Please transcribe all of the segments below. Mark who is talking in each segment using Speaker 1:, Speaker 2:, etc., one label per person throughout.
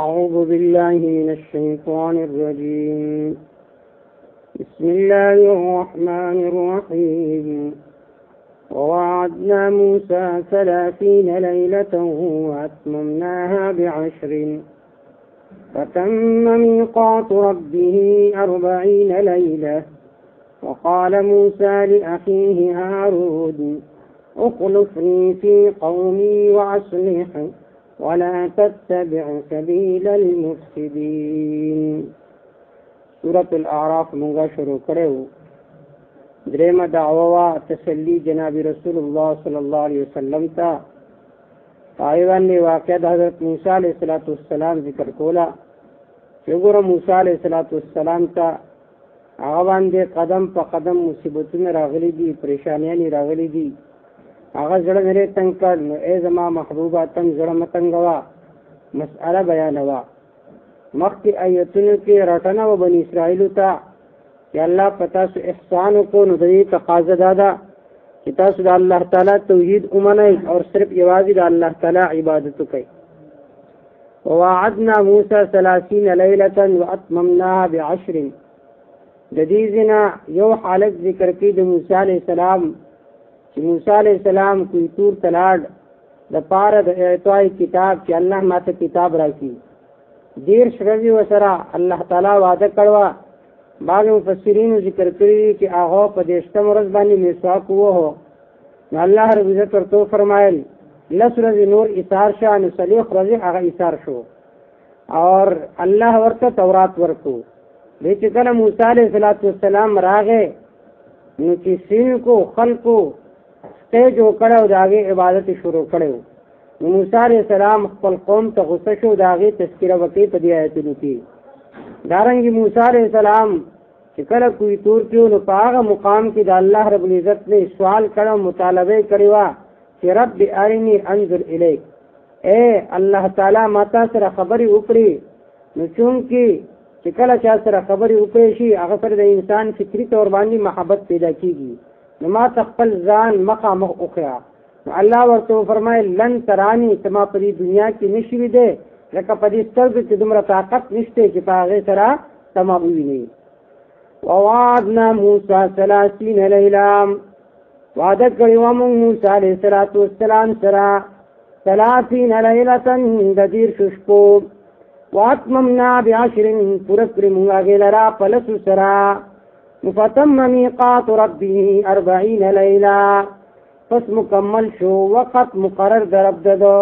Speaker 1: أعوذ بالله من الشيطان الرجيم بسم الله الرحمن الرحيم ووعدنا موسى 30 ليلة وأتممناها ب10 فتم ميقات ربه 40 ليلة وقال موسى لأخيه هارون اخلفني في قومي وأصلح ولا تتبع سبيل المفسدين. سورة الاعراف منگا شروع کرے ہو. دریم دعوہ تسلی جناب رسول اللہ صلی اللہ علیہ وسلم تا آئیوان نے واقعہ حضرت موسیٰ علیہ السلام ذکر کولا. چگور موسیٰ علیہ السلام تا آغوان دے قدم پا قدم مصیبتون راغلی دی، پریشانیانی راغلی دی. آغا زڑا میرے تنگ کر نو اے زما محبوبہ تنگ زڑا متنگوا مسئلہ بیانوا. مخی ایتون کے رٹنا و بنی اسرائیلو تا کہ اللہ پتا سو احسانو کو ندری تقاض دادا کہ تاسو دا اللہ تعالی توحید امنائی اور صرف یوازی دا اللہ تعالی عبادتو کئی. وواعدنا موسیٰ 30 لیلة واتممناها ب10. جدیزنا یو حالت ذکر کی دا موسیٰ علیہ السلام کہ موسیٰ علیہ السلام کوئی تور تلاڈ دا پارا دا اعطائی کتاب کہ اللہ ماتا کتاب راکی. دیر شرزی و سرا اللہ تعالی وعدہ کروا. بعض مفسرین ذکر کری کہ آغا پا دیشتم رزبانی میسواک وہ ہو نو اللہ رب عزت ورطو فرمائل 10 رزی نور اثار شاہ نو صلیخ رزی آغا اثار شو اور اللہ ورطا تورات ورکو. لیچکل موسیٰ علیہ السلام راغے نو چی سین کو خلقو جو کڑے ہو داغے عبادت شروع کڑے ہو. موسیٰ علیہ السلام خپل قوم تا غصہ شو داغے تذکرہ وقی پا دی آیتنو کی. دارنگی موسیٰ علیہ السلام چکل کوئی تور کیو نو پاغا مقام کی دا اللہ رب العزت نے سوال کڑا مطالبے کڑوا کہ رب ارنی انظر الیک. اے اللہ تعالی ماتا سر خبری اکڑی نو چونکی چکل چا سر خبری اکڑی شی اغسر دا انسان فکری طور باندی محبت پیدا کی گی نما تخپل زان مخا مخ اخیا. اللہ ورطو فرمائے لن ترانی تما پری دنیا کی نشوی دے لکا پری سرد چی دمرا طاقت نشتے چی پاغی سرا تما ہوئی نہیں. ووعدنا موسیٰ 30 لیلام وعدت کری ومن موسیٰ علیہ السلام سرا 30 لیلتا ددیر ششکو واتممنا ب10 پرکر منگا گیلرا پلس سرا فتم میقات ربه 40 لیلہ پس مکمل شو وقت مقرر درب ددو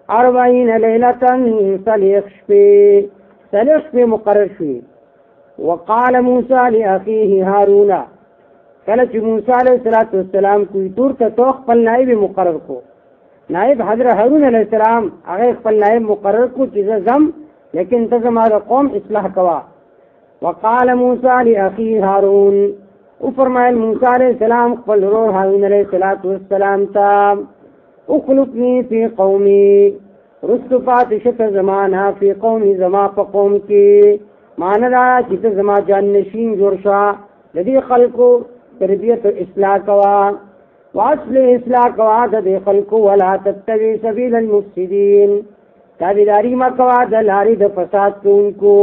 Speaker 1: 40 لیلتا صلیخ شپی مقرر شوی. وقال موسیٰ لأخیه هارون کلچ موسیٰ علیہ السلام کوئی طور تا توخ پل نائب مقرر کو. نائب حضرت هارون علیہ السلام اغیق پل نائب مقرر کو چیزا زم لیکن تزم آدھا قوم اصلاح کوا. وقال موسیٰ لأخیه هارون فرمائل موسیٰ علیہ السلام قبل روح هارون علیہ السلام تا اخلقنی فی قومی رست پاتشت زمانا فی قومی زما پا قوم کی ماندہ چیت زما جانشین جورشا لدی خلقو تربیت و اصلاح کوا واصل اصلاح کوا ددی خلقو ولا تتبع سبیل المفسدین تابداری ما کوا دلاری دا فساد کون کو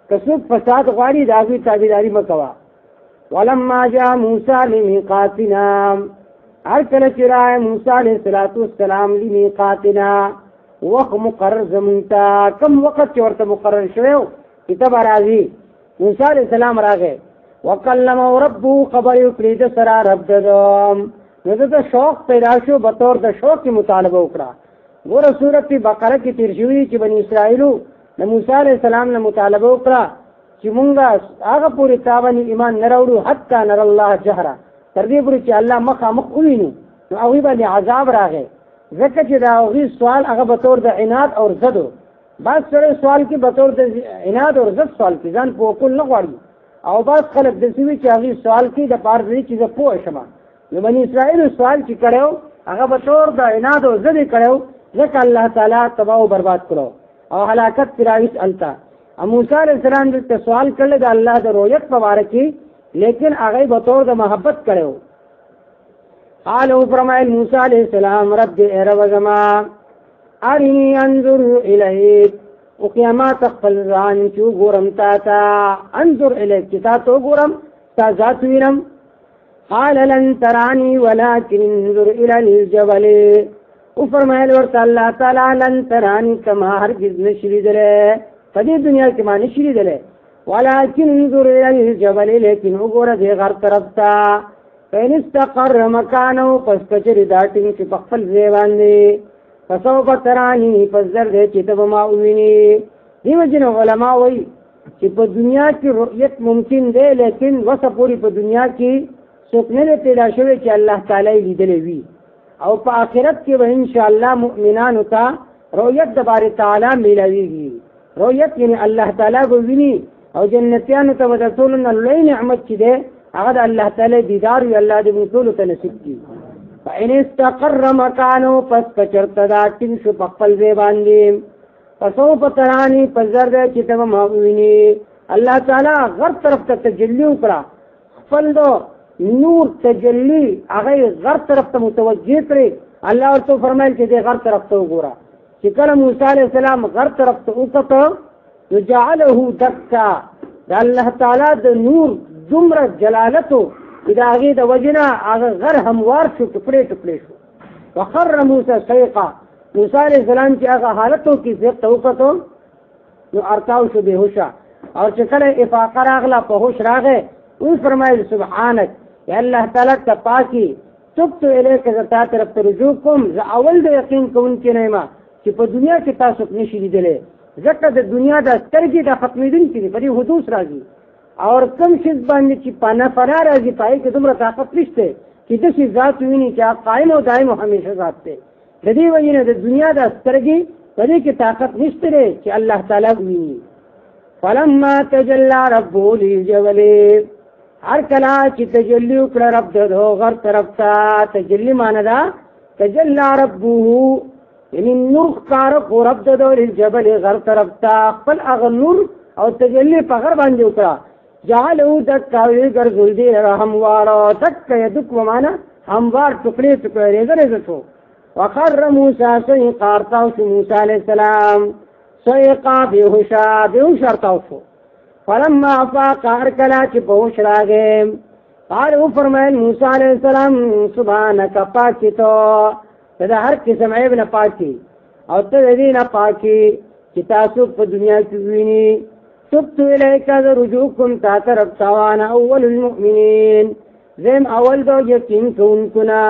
Speaker 1: کسوک فساد غاری داغی تابداری ما کوا. ولما جاء موسیٰ لمیقاتنا ہر کل چرائے موسیٰ علیہ السلام لمیقاتنا وقت مقرر زمونتا کم وقت چورتا مقرر شویو کتاب راضی موسیٰ علیہ السلام راگے وکلمو ربو خبر اکرید سرا رب ددم نزد شوق پیدا شو بطور دا شوق کی مطالبہ اکرا. وہ صورت بقرہ کی ترشوی چی بنی اسرائیلو موسیٰ علیہ السلام نے مطالبہ اکرا چی منگا آغا پوری تابانی ایمان نروڑو حتی نر اللہ جہرہ تردی پوری چی اللہ مخا مخ اوینو نو اوی با عذاب راگے زکر چی دا اوی سوال آغا بطور دا عناد اور زدو بعض سره سوال کې بطور د عناد او عزت سوال کې ځان په کول نه غواړي، او بعض خلک د سوي چې هغه سوال کې د پاره دې چې زه پوه شم. نو بني اسرائیل سوال چې کړو هغه بطور د عناد او عزت کړو، ځکه الله تعالی تباہ او برباد کړو او هلاکت پراویس التا. موسی علیہ السلام دې سوال کړل د الله د رؤیت په اړه کې، لیکن هغه بطور د محبت کړو. قالو فرمایل موسی علیہ السلام رب رب زما ارنی انظر الیک، او قیامت خپل ځان چې ګورم تا ته، انظر الیک چې تا ته ګورم تا ذات وینم. قال لن ترانی ولكن انظر الى الجبل، او فرمایل ورته الله تعالی لن ترانی کما هرگز نشری دله په دې دنیا کې ما نشری دله، ولكن انظر الى الجبل، لیکن وګوره دې غر طرف ته. فإن استقر مکانه، پس کچری داټینګ چې په خپل ځای باندې، فسوف ترانی، پس زر دې چې ته به ما ووینې. دیو جن علما وایي چې په دنیا کې رؤیت ممکن دی، لیکن وسه پوری په دنیا کې څوک نه پیدا شوی چې الله تعالی لیدلی وي، او په آخرت کې به ان شاء الله مؤمنانو ته رؤیت د باری تعالی میلاویږي. رؤیت یعنی الله تعالی به ویني، او جنتیانو ته به د ټول نه لوی نعمت چې دی هغه د الله تعالی دیدار وي. الله دې موږ ټول ته نصیب کړي. فإن استقر مکانه، پس کچرته دا ټینګ شو په خپل ځای باندې، فسوف ترانی، پس زر دې چې ته به ما ووینې. الله تعالی غر طرف ته تجلی وکړه، خپل دو نور تجلی هغه غر طرف ته متوجه کړي. الله ورته فرمایل چې دې غر طرف ته وګوره. چې کله موسی علیہ السلام غر طرف ته وکړه نو جعله دکا، د الله تعالی د نور دومره جلالتو چې د هغې د وجنه هغه غر هموار شو، ټکړې ټکړې شو. وخر موسی صیقا، موسی علیہ السلام چې هغه حالتو کې ځکه ته وکړو نو ارتاو شو بهوشه. او چې کله افاقه راغله په هوش راغی، او فرمایل سبحانک، یا الله تعالی ته پاکي، تبت الیک، زه تا طرف ته رجوع کوم. زه اول د یقین کوونکی نه یم چې په دنیا کې تاسو نشي لیدلی، ځکه د دنیا د سترګې د ختمېدونکي دي، په دې حدوث راځي. اور کم شیز باندې چې پانا فنا راځي پای کې دومره طاقت نشته چې داسې ذات ویني چې قائم او دائم او همیشه ذات دی. د دې وجې نه د دنیا د سترګې په دې کې طاقت نشته دی چې الله تعالی ویني. فلما تجلى ربه للجبل، هر کله چې تجلی وکړه رب د غر طرف ته، تجلی معنی دا تجلى ربه یعنی نور ښکار کو رب د للجبل غر طرف ته، خپل هغه نور او تجلی په غر باندې وکړه. جعلو دکا، وی ګرځول دي هموار، دک یدک ومانا هموار ټکړې ټکړې ریزه ریزه شو. وخر موسی صیقا، ارتاو شو موسی علیہ السلام صیقا بهوشا، بهوش ارتاو شو. فلما افاق، هر کله چې بهوش راغی، قال او فرمایل موسی علیہ السلام سبحانک، پاکی تو د هر قسم عیب نه پاکی، او ته دې نه پاکی چې تاسو په دنیا کې ویني. تبت الیک، رجوع کوم تا طرف ته، وانا اول المؤمنین، زم اول دو یقین کوونکو نه.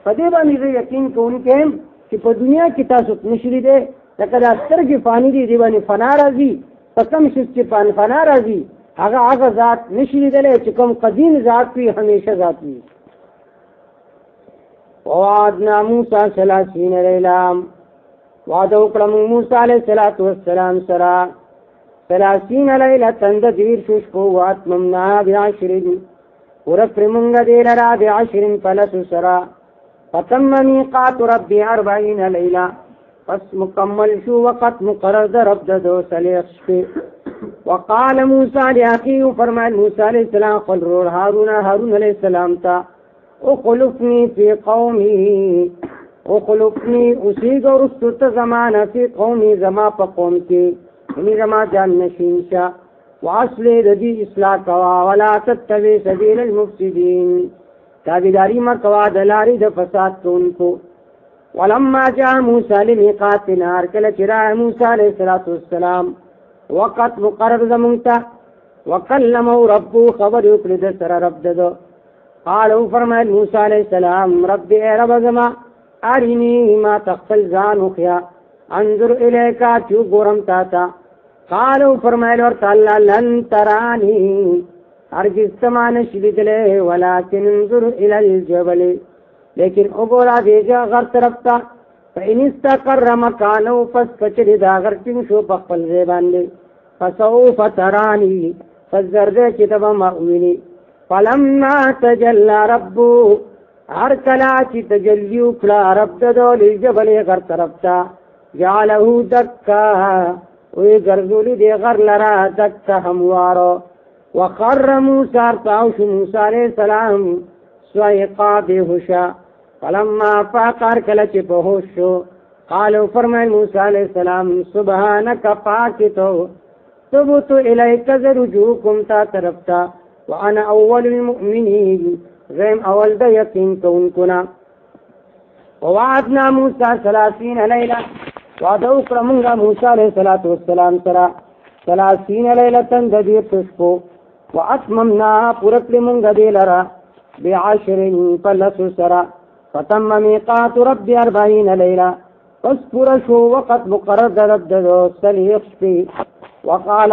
Speaker 1: په دې باندې زه یقین کوونکی یم چې په دنیا کې تاسو نشي لیدلی، لکه دا سترګې فاني دي، دې باندې فنا راځي. په کوم شي چې فنا راځي هغه ذات نشي لیدلی چې کوم قدیم ذات وي، همیشه ذات وي. ووعدنا موسی 30 لیلا، وعده وکړه موسی علیہ السلام سره 30 لیله د دیر شو شپو، واتممنا ب10، پوره کړې مونږ دې لره ب10 په سره. فتم میقات ربي 40 لیله، پس مکمل شو وقت مقرر د رب د 30 شپې. وقال موسی لاخيه، فرمایل موسی علیہ السلام خپل ورور هارون علیہ السلام ته، اخلفني في قومي، اخلفني اسیګو رستو زمانه فی قومي، زما په قوم کې یعنی زما جان نشین شه. واصل ردی اصلاح کوا، ولا تتبع سبیل المفسدین، تابعداری ما کوا دلاری د فساد کوونکو. ولما جاء موسی لمیقاتنا، کله چې راغی موسی علیہ السلام وقت مقرر زمونږ ته، وکلمه ربه، خبر وکړي د سره رب دده. قالو فرمایل موسی علیہ السلام رب رب زما ارینی، ما تخفل ځان وخیا، انظر الیکا، چې ګورم تا ته. قالو فرمایل ورته الله لن ترانی، هرگز تما نشي لیدلی، ولكن انظر الى الجبل، لیکن وګوره دې غر طرف ته، فإن استقر مکانو پس کچری دا غرچنگ شو پخپل زیبانده فسوف ترانی فزرده چتب مأوینی فلما تجلى ربو هر کلا چی تجلیو کلا رب ددو للجبل غر طرفتا جعله دکا وی گرزولی دی غر لرا دکا هموارو وخر موسى ارتعوش موسى علیہ السلام سوئقا بیہوشا فلما فاقار کلچ پہوشو قالو فرمائے موسى علیہ السلام سبحانک پاکتو تبتو الیک رجوکم تا طرفتا وانا اول المؤمنین غیم اول دا یقین کون کنا ووعدنا موسى 30 لیلہ وعدو کرمونگا موسى علیہ السلام سرا 30 لیلتن ددیر تشکو واتممنا پورکل منگا دیلرا ب10 فلسو سرا فتم میقات رب 40 لیلہ پس پورشو وقت مقرر درددو سلیخ شپی وقال